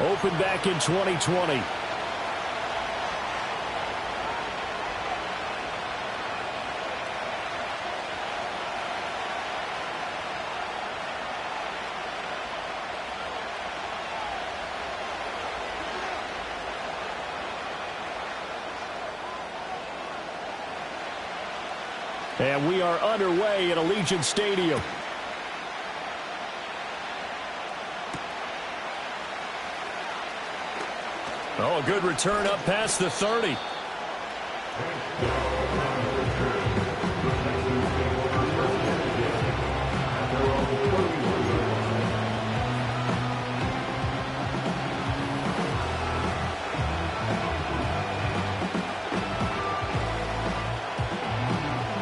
Opened back in 2020. And we are underway at Allegiant Stadium. Oh, a good return up past the 30.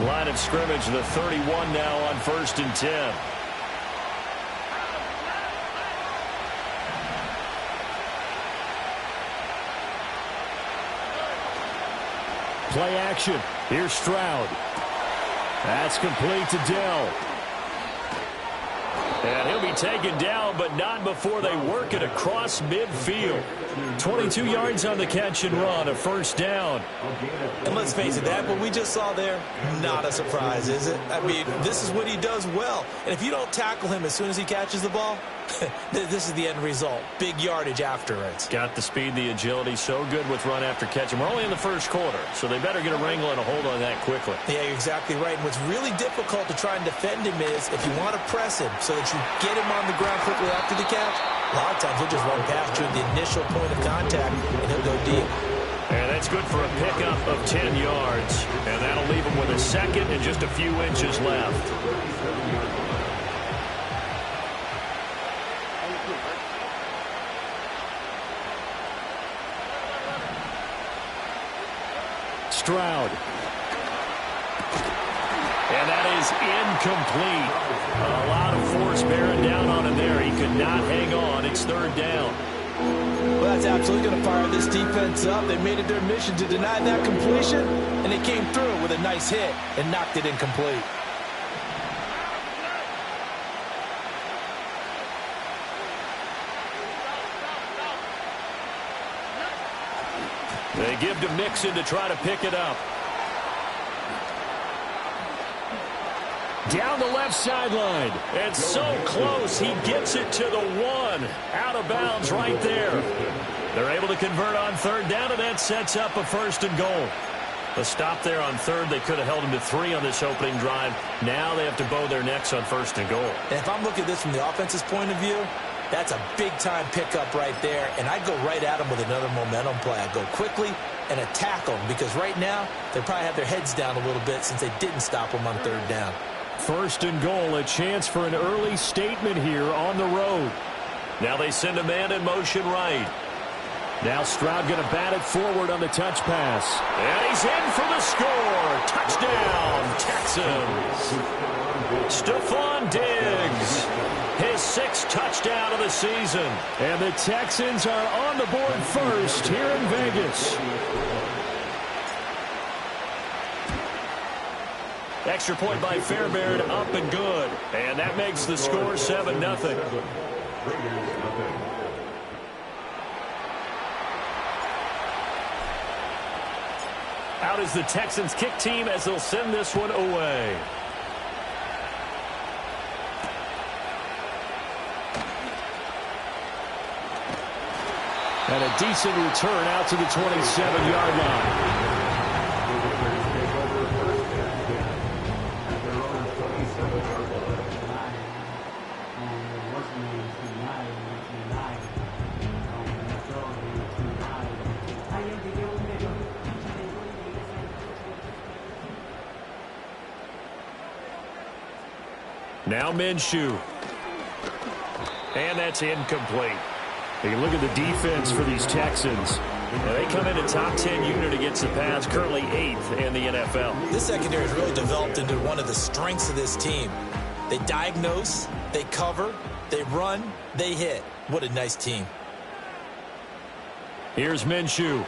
Line of scrimmage, the 31 now on 1st and 10. Play action. Here's Stroud. That's complete to Dell. And he'll be taken down, but not before they work it across midfield. 22 yards on the catch and run, a first down. And let's face it, that what we just saw there, not a surprise, is it? I mean, this is what he does well. And if you don't tackle him as soon as he catches the ball, this is the end result. Big yardage afterwards. Got the speed, the agility, so good with run after catch. And we're only in the first quarter, so they better get a wrangle and a hold on that quickly. Yeah, you're exactly right. And what's really difficult to try and defend him is if you want to press him so that you get him on the ground quickly after the catch, a lot of times he'll just run past you at the initial point of contact, and he'll go deep. And that's good for a pickup of 10 yards. And that'll leave him with a second and just a few inches left. Stroud. And that is incomplete. A lot of force bearing down on him there. He could not hang on. It's 3rd down. Well, that's absolutely going to fire this defense up. They made it their mission to deny that completion, and they came through with a nice hit and knocked it incomplete. They give to Mixon to try to pick it up. Down the left sideline. And so close, he gets it to the 1. Out of bounds right there. They're able to convert on 3rd down, and that sets up a 1st and goal. A stop there on 3rd. They could have held him to 3 on this opening drive. Now they have to bow their necks on 1st and goal. And if I'm looking at this from the offense's point of view, that's a big-time pickup right there, and I'd go right at them with another momentum play. I'd go quickly and attack them, because right now they probably have their heads down a little bit since they didn't stop them on 3rd down. 1st and goal, a chance for an early statement here on the road. Now they send a man in motion right. Now Stroud going to bat it forward on the touch pass. And he's in for the score. Touchdown, Texans. Stephon Diggs. His 6th touchdown of the season. And the Texans are on the board first here in Vegas. Extra point by Fairbairn, up and good. And that makes the score 7-0. Out is the Texans kick team as they'll send this one away. And a decent return out to the 27-yard line. Now Minshew. And that's incomplete. You can look at the defense for these Texans. Now they come in a top 10 unit against the pass, currently 8th in the NFL. This secondary has really developed into one of the strengths of this team. They diagnose, they cover, they run, they hit. What a nice team. Here's Minshew.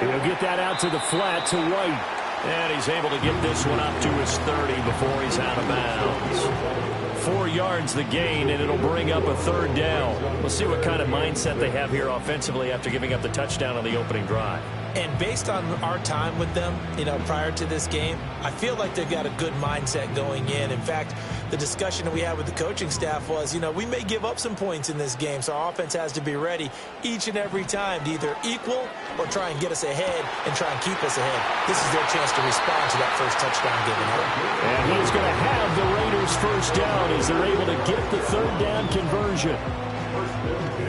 He'll get that out to the flat to White. And he's able to get this one up to his 30 before he's out of bounds. 4 yards the gain, and it'll bring up a third down. We'll see what kind of mindset they have here offensively after giving up the touchdown on the opening drive. And based on our time with them, prior to this game, I feel like they've got a good mindset going in. In fact, the discussion that we had with the coaching staff was, we may give up some points in this game, so our offense has to be ready each and every time to either equal or try and get us ahead and try and keep us ahead. This is their chance to respond to that first touchdown given up. And he's going to have the Raiders first down as they're able to get the third down conversion.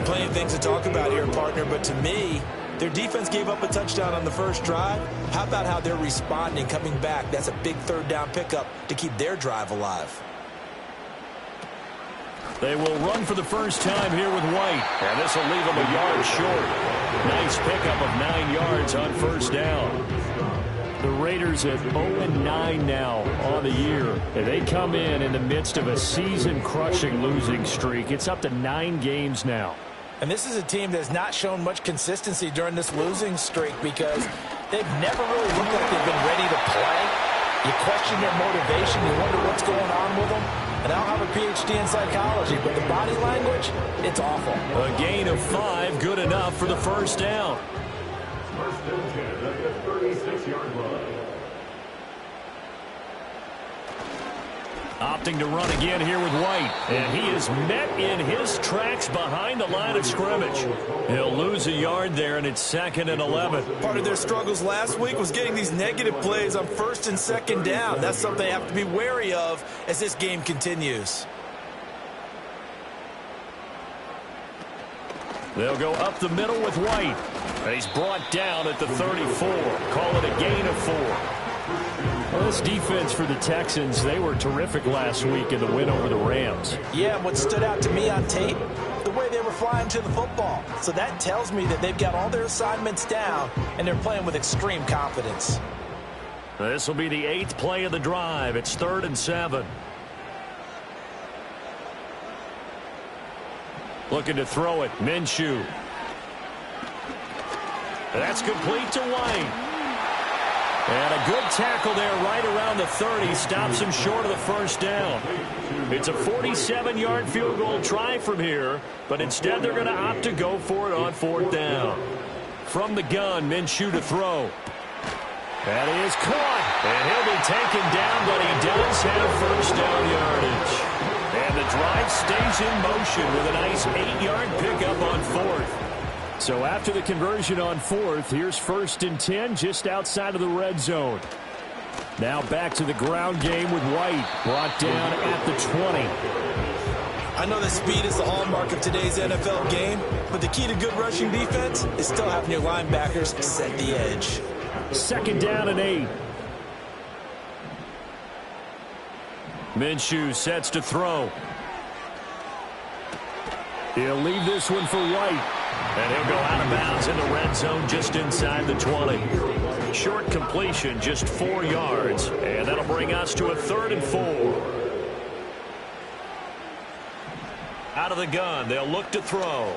Plenty of things to talk about here, partner, but to me, their defense gave up a touchdown on the first drive. How about how they're responding, coming back? That's a big third down pickup to keep their drive alive. They will run for the first time here with White, and this will leave them a yard short. Nice pickup of 9 yards on first down. The Raiders at 0-9 now on the year. And they come in the midst of a season-crushing losing streak. It's up to 9 games now. And this is a team that's not shown much consistency during this losing streak because they've never really looked like they've been ready to play. You question their motivation. You wonder what's going on with them. And I don't have a PhD in psychology, but the body language, it's awful. A gain of 5, good enough for the first down. First and 10 at the 36-yard line. Opting to run again here with White. And he is met in his tracks behind the line of scrimmage. He'll lose a yard there, and it's 2nd and 11. Part of their struggles last week was getting these negative plays on 1st and 2nd down. That's something they have to be wary of as this game continues. They'll go up the middle with White. And he's brought down at the 34. Call it a gain of 4. Well, this defense for the Texans, they were terrific last week in the win over the Rams. Yeah, what stood out to me on tape, the way they were flying to the football. So that tells me that they've got all their assignments down, and they're playing with extreme confidence. This will be the 8th play of the drive. It's 3rd and 7. Looking to throw it. Minshew. That's complete to White. And a good tackle there right around the 30. Stops him short of the first down. It's a 47-yard field goal try from here, but instead they're going to opt to go for it on 4th down. From the gun, Minshew to throw. And he is caught. And he'll be taken down, but he does have first down yardage. And the drive stays in motion with a nice 8-yard pickup on 4th. So after the conversion on 4th, here's 1st and 10 just outside of the red zone. Now back to the ground game with White, brought down at the 20. I know that speed is the hallmark of today's NFL game, but the key to good rushing defense is still having your linebackers set the edge. 2nd down and 8. Minshew sets to throw. He'll leave this one for White. And he'll go out of bounds in the red zone just inside the 20. Short completion, just 4 yards. And that'll bring us to a 3rd and 4. Out of the gun, they'll look to throw.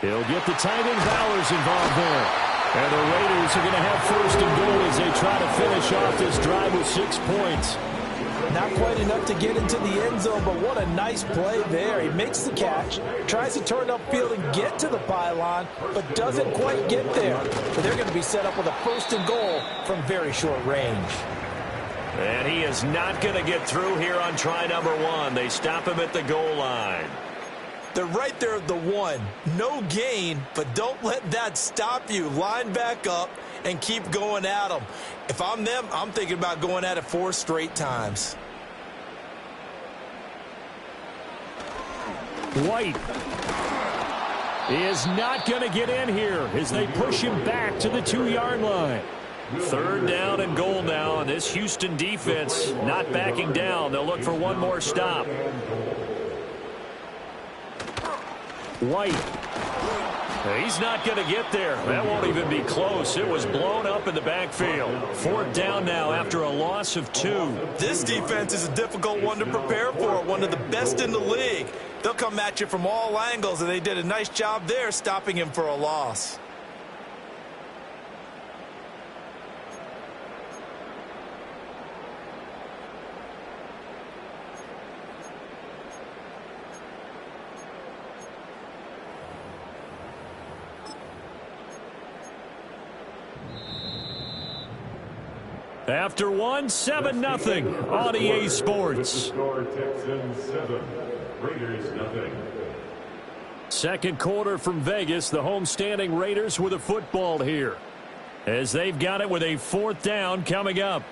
He'll get the tight end Bowers involved there. And the Raiders are going to have 1st and goal as they try to finish off this drive with 6 points. Not quite enough to get into the end zone, but what a nice play there. He makes the catch, tries to turn upfield and get to the pylon, but doesn't quite get there. But they're going to be set up with a 1st and goal from very short range. And he is not going to get through here on try number 1. They stop him at the goal line. They're right there at the 1. No gain, but don't let that stop you. Line back up and keep going at them. If I'm them, I'm thinking about going at it 4 straight times. White is not going to get in here as they push him back to the 2-yard line. 3rd down and goal now, and this Houston defense not backing down. They'll look for one more stop. White. He's not going to get there. That won't even be close. It was blown up in the backfield. 4th down now after a loss of 2. This defense is a difficult one to prepare for, one of the best in the league. They'll come at you from all angles, and they did a nice job there stopping him for a loss. After one, 7-0 on EA Sports. Score Texans 7, Raiders 0. Second quarter from Vegas. The homestanding Raiders with a football here, as they've got it with a 4th down coming up.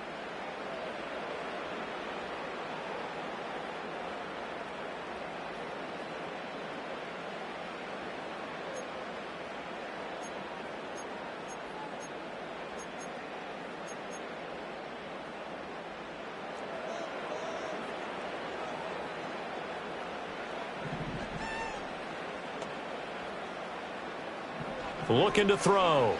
Looking to throw.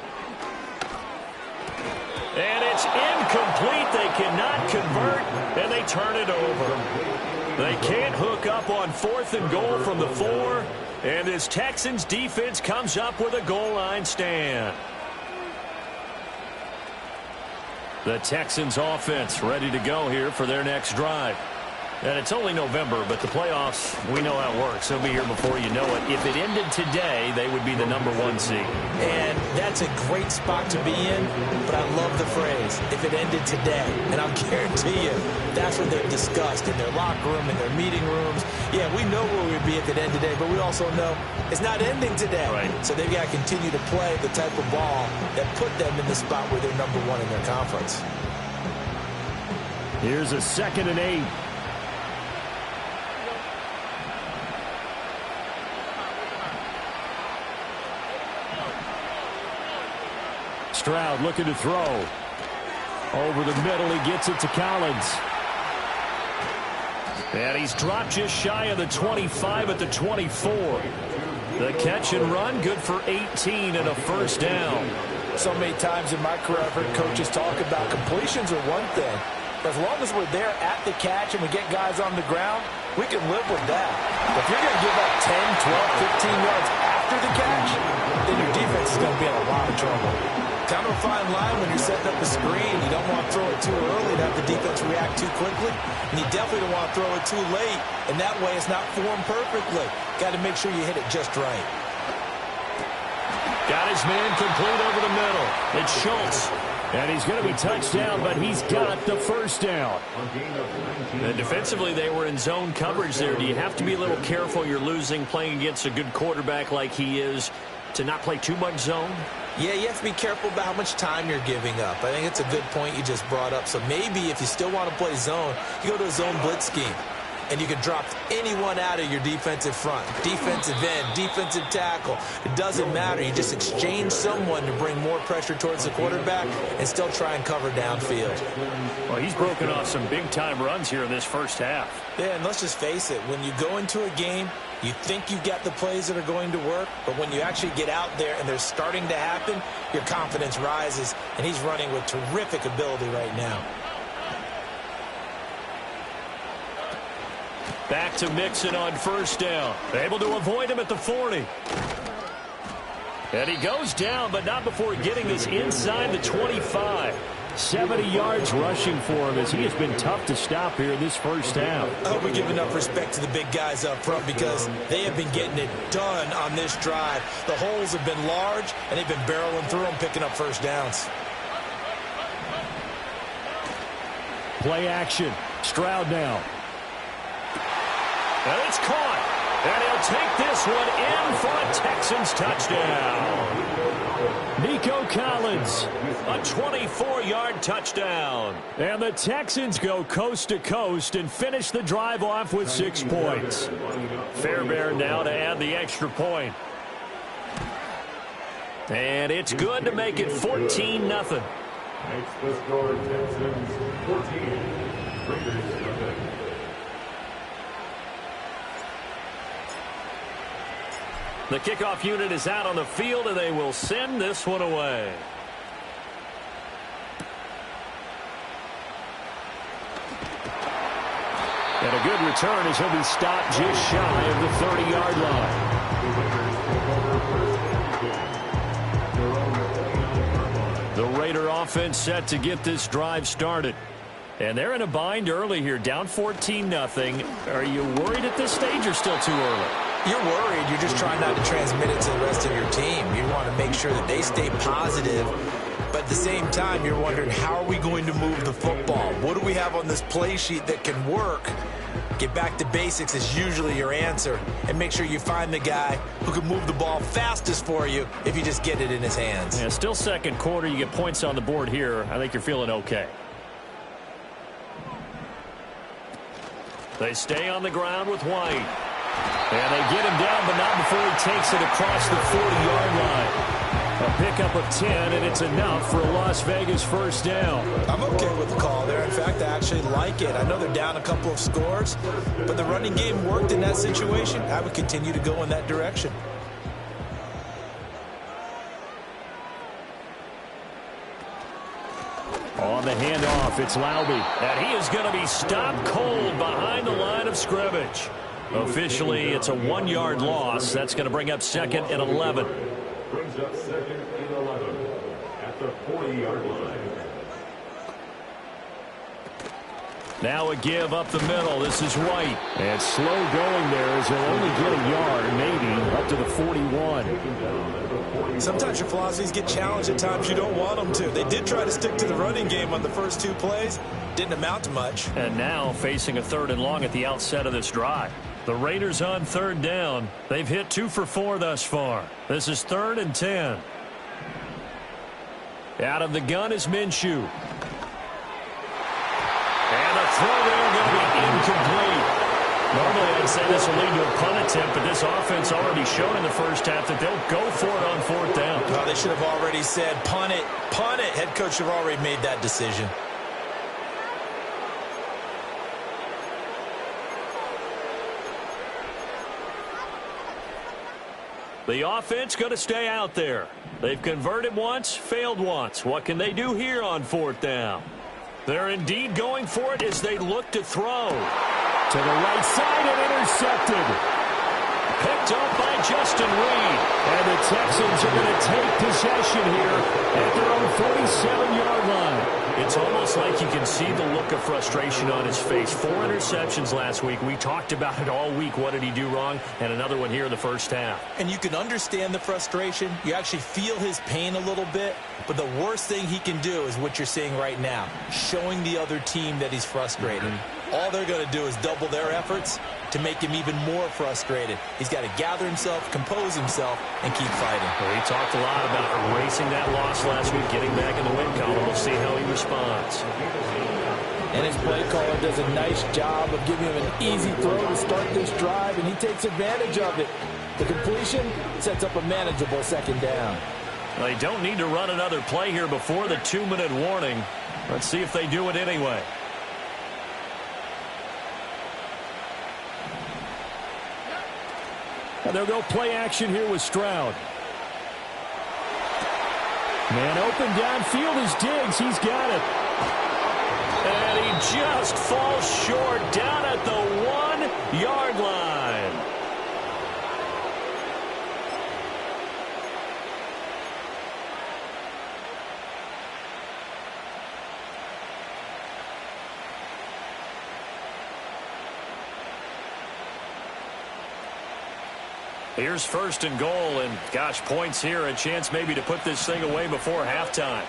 And it's incomplete. They cannot convert, and they turn it over. They can't hook up on 4th and goal from the 4, and this Texans defense comes up with a goal line stand. The Texans offense ready to go here for their next drive. And it's only November, but the playoffs, we know how it works. They'll be here before you know it. If it ended today, they would be the #1 seed. And that's a great spot to be in, but I love the phrase, if it ended today. And I'll guarantee you, that's what they've discussed in their locker room, in their meeting rooms. Yeah, we know where we'd be if it ended today, but we also know it's not ending today. Right. So they've got to continue to play the type of ball that put them in the spot where they're #1 in their conference. Here's a 2nd and 8. Stroud looking to throw. Over the middle, he gets it to Collins. And he's dropped just shy of the 25 at the 24. The catch and run, good for 18 and a 1st down. So many times in my career, I've heard coaches talk about completions are one thing. As long as we're there at the catch and we get guys on the ground, we can live with that. If you're going to give up 10, 12, 15 yards after the catch, then your defense is going to be in a lot of trouble. Kind of a fine line when you're setting up the screen. You don't want to throw it too early to have the defense react too quickly. And you definitely don't want to throw it too late. And that way it's not formed perfectly. Got to make sure you hit it just right. Got his man complete over the middle. It's Schultz. And he's going to be touched down, but he's got the 1st down. And defensively, they were in zone coverage there. Do you have to be a little careful? You're losing, playing against a good quarterback like he is, to not play too much zone? Yeah, you have to be careful about how much time you're giving up. I think it's a good point you just brought up. So maybe if you still want to play zone, you go to a zone blitz scheme. And you can drop anyone out of your defensive front. Defensive end, defensive tackle. It doesn't matter. You just exchange someone to bring more pressure towards the quarterback and still try and cover downfield. Well, he's broken off some big-time runs here in this 1st half. Yeah, and let's just face it. When you go into a game, you think you've got the plays that are going to work, but when you actually get out there and they're starting to happen, your confidence rises, and he's running with terrific ability right now. Back to Mixon on 1st down. Able to avoid him at the 40. And he goes down, but not before getting this inside the 25. 70 yards rushing for him, as he has been tough to stop here in this 1st half. I hope we give enough respect to the big guys up front, because they have been getting it done on this drive. The holes have been large, and they've been barreling through them, picking up 1st downs. Play action. Stroud now. And it's caught. And he'll take this one in for a Texans touchdown. Nico Collins, a 24-yard touchdown. And the Texans go coast to coast and finish the drive off with 6 points. Fairbairn now to add the extra point. And it's good to make it 14-0. Makes the score Texans 14, Raiders 0. The kickoff unit is out on the field, and they will send this one away. And a good return as he'll be stopped just shy of the 30-yard line. The Raider offense set to get this drive started. And they're in a bind early here, down 14-0. Are you worried at this stage or still too early? You're worried. You're just trying not to transmit it to the rest of your team. You want to make sure that they stay positive But at the same time, you're wondering, how are we going to move the football? What do we have on this play sheet that can work? Get back to basics is usually your answer, and make sure you find the guy who can move the ball fastest for you if you just get it in his hands. Yeah, still second quarter. You get points on the board here. I think you're feeling okay. They stay on the ground with White. And they get him down, but not before he takes it across the 40-yard line. A pickup of 10, and it's enough for a Las Vegas first down. I'm okay with the call there. In fact, I actually like it. I know they're down a couple of scores, but the running game worked in that situation. I would continue to go in that direction. On the handoff, it's Laube. And he is going to be stopped cold behind the line of scrimmage. Officially, it's a 1-yard loss. That's going to bring up second and 11. Brings up second and 11 at the 40-yard line. Now a give up the middle. This is White. And slow going there as he'll only get a yard, maybe, up to the 41. Sometimes your philosophies get challenged at times you don't want them to. They did try to stick to the running game on the first 2 plays. Didn't amount to much. And now facing a 3rd and long at the outset of this drive. The Raiders on 3rd down. They've hit 2 for 4 thus far. This is 3rd and 10. Out of the gun is Minshew. And the throw there going to be incomplete. Normally I'd say this will lead to a punt attempt, but this offense already showed in the first half that they'll go for it on 4th down. No, they should have already said, punt it, punt it. Head coach should have already made that decision. The offense going to stay out there. They've converted once, failed once. What can they do here on 4th down? They're indeed going for it as they look to throw. To the right side and intercepted. Picked up by Justin Reed. And the Texans are going to take possession here at their own 47-yard line. It's almost like you can see the look of frustration on his face. 4 interceptions last week. We talked about it all week. What did he do wrong? And another one here in the first half. And you can understand the frustration. You actually feel his pain a little bit. But the worst thing he can do is what you're seeing right now, showing the other team that he's frustrated. All they're going to do is double their efforts to make him even more frustrated. He's got to gather himself, compose himself, and keep fighting. Well, he talked a lot about erasing that loss last week, getting back in the win column. We'll see how he responds. And his play caller does a nice job of giving him an easy throw to start this drive, and he takes advantage of it. The completion sets up a manageable 2nd down. They don't need to run another play here before the 2-minute warning. Let's see if they do it anyway. And they'll go play action here with Stroud. Man open downfield is Diggs. He's got it. And he just falls short down at the 1-yard line. Here's 1st and goal, and gosh, points here, a chance maybe to put this thing away before halftime.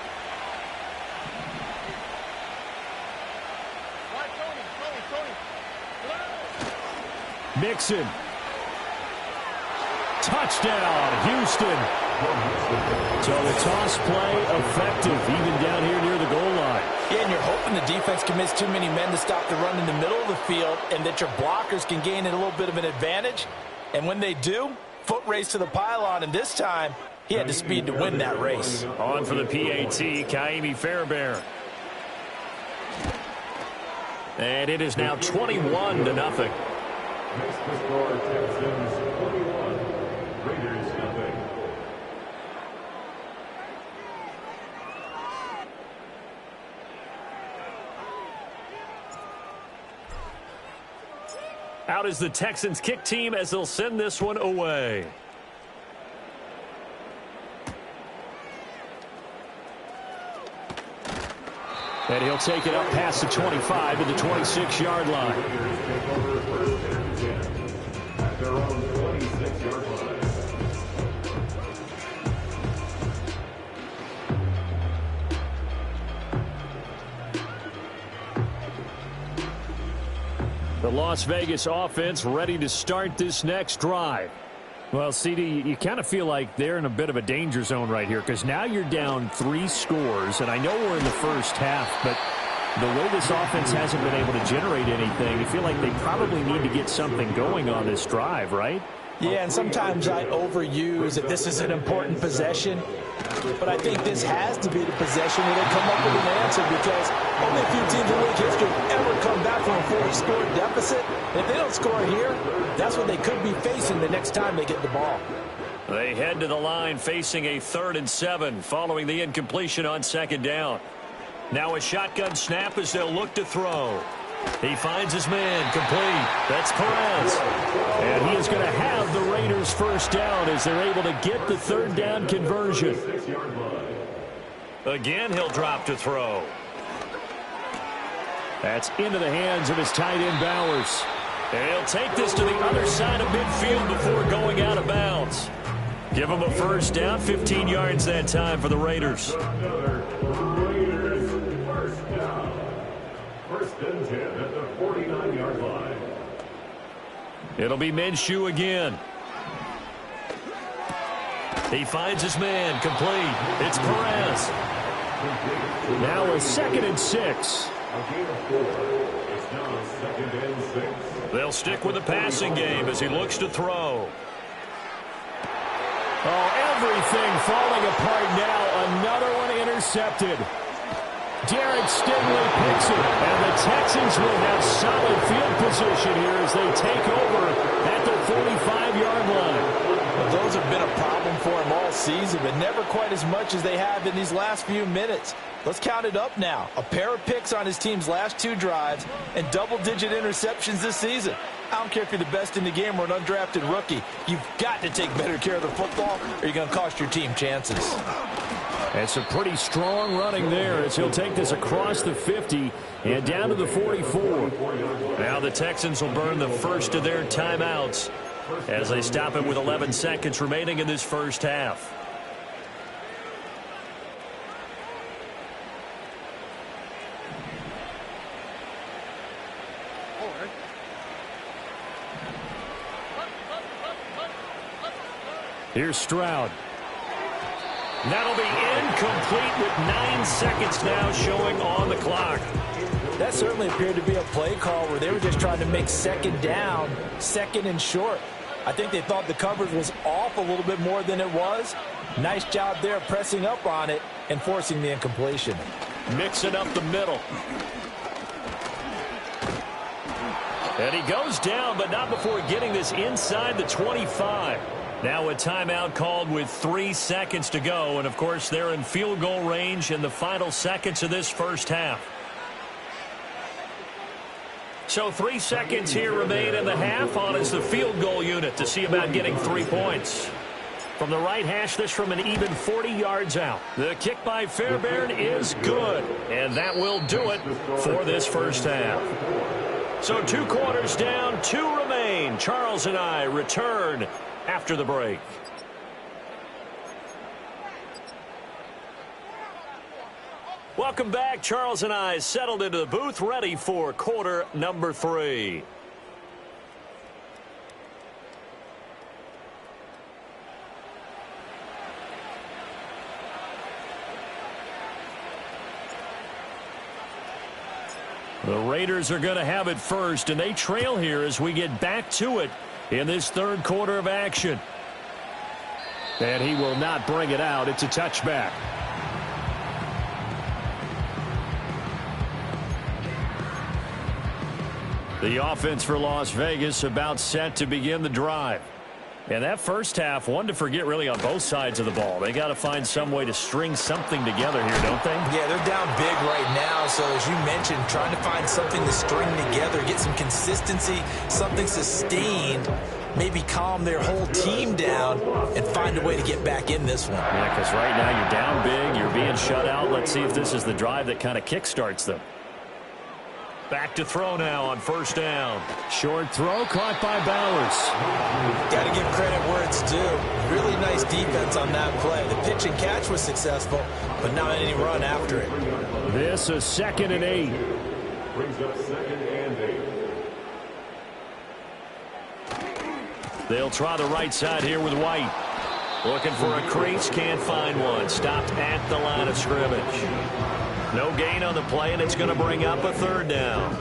Mixon. Touchdown, Houston. So the toss play effective, even down here near the goal line. Yeah, and you're hoping the defense commits too many men to stop the run in the middle of the field and that your blockers can gain a little bit of an advantage. And when they do, foot race to the pylon, and this time he had the speed to win that race. On for the PAT, Kaimi Fairbairn. And it is now 21-0. Next to score, Texans 21, Raiders nothing. Out is the Texans kick team as they'll send this one away. And he'll take it up past the 25 to the 26-yard line. At their own 26-yard line. 2 Las Vegas offense ready to start this next drive. Well, CD, you kind of feel like they're in a bit of a danger zone right here because now you're down 3 scores, and I know we're in the first half, but the way this offense hasn't been able to generate anything, you feel like they probably need to get something going on this drive, right? Yeah, and sometimes I overuse that this is an important possession, but I think this has to be the possession where they come up with an answer because only a few teams in league history ever come back from a 4-score deficit. If they don't score here, that's what they could be facing the next time they get the ball. They head to the line facing a 3rd and 7 following the incompletion on 2nd down. Now a shotgun snap as they'll look to throw. He finds his man complete. That's Perez. And he is going to have the Raiders first down as they're able to get the 3rd down conversion. Again, he'll drop to throw. That's into the hands of his tight end, Bowers. And he'll take this to the other side of midfield before going out of bounds. Give him a first down, 15 yards that time for the Raiders. First and 10 at the 49-yard line. It'll be Minshew again. He finds his man complete. It's Perez. Now a 2nd and 6. A gain of 4. It's now 2nd and 6. They'll stick with the passing game as he looks to throw. Oh, everything falling apart now. Another one intercepted. Derek Stingley picks it, and the Texans will have solid field position here as they take over at the 45-yard line. Well, those have been a problem for him all season, but never quite as much as they have in these last few minutes. Let's count it up now. A pair of picks on his team's last 2 drives and double-digit interceptions this season. I don't care if you're the best in the game or an undrafted rookie. You've got to take better care of the football or you're going to cost your team chances. And some pretty strong running there as he'll take this across the 50 and down to the 44. Now the Texans will burn the first of their timeouts as they stop it with 11 seconds remaining in this first half. Here's Stroud. That'll be incomplete with 9 seconds now showing on the clock. That certainly appeared to be a play call where they were just trying to make 2nd down, 2nd and short. I think they thought the coverage was off a little bit more than it was. Nice job there pressing up on it and forcing the incompletion. Mixing up the middle. And he goes down, but not before getting this inside the 25. Now a timeout called with 3 seconds to go. And, of course, they're in field goal range in the final seconds of this first half. So 3 seconds here remain in the half on as the field goal unit to see about getting 3 points. From the right hash, this from an even 40 yards out. The kick by Fairbairn is good. And that will do it for this first half. So 2 quarters down, 2 remain. Charles and I return after the break. Welcome back. Charles and I settled into the booth, ready for quarter number 3. The Raiders are going to have it first, and they trail here as we get back to it in this 3rd quarter of action. And he will not bring it out. It's a touchback. The offense for Las Vegas about set to begin the drive. And that first half, one to forget really on both sides of the ball. They got to find some way to string something together here, don't they? Yeah, they're down big right now. So as you mentioned, trying to find something to string together, get some consistency, something sustained, maybe calm their whole team down and find a way to get back in this one. Yeah, because right now you're down big, you're being shut out. Let's see if this is the drive that kind of kickstarts them. Back to throw now on first down. Short throw caught by Bowers. Got to give credit where it's due. Really nice defense on that play. The pitch and catch was successful, but not any run after it. This is 2nd and 8. Brings up 2nd and 8. They'll try the right side here with White. Looking for a crease, can't find one. Stopped at the line of scrimmage. No gain on the play, and it's going to bring up a third down.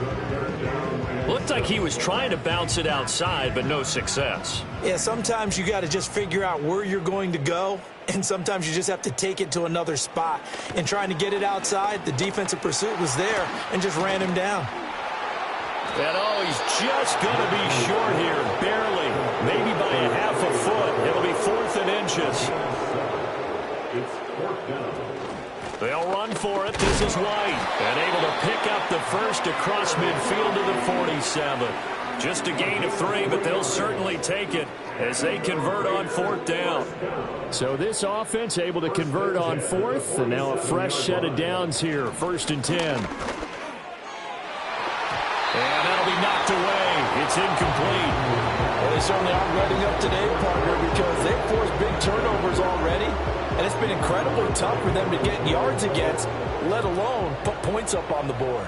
Looked like he was trying to bounce it outside, but no success. Yeah, sometimes you got to just figure out where you're going to go, and sometimes you just have to take it to another spot. And trying to get it outside, the defensive pursuit was there and just ran him down. And oh, he's just going to be short here, barely, maybe by a half a foot. It'll be 4th and inches. It's 4th down. They'll run for it. This is White. And able to pick up the first across midfield to the 47. Just a gain of 3, but they'll certainly take it as they convert on 4th down. So this offense able to convert on 4th, and now a fresh set of downs here. 1st and 10. And that'll be knocked away. It's incomplete. Well, they certainly aren't letting up today, partner, because they've forced big turnovers already. And it's been incredibly tough for them to get yards against, let alone put points up on the board.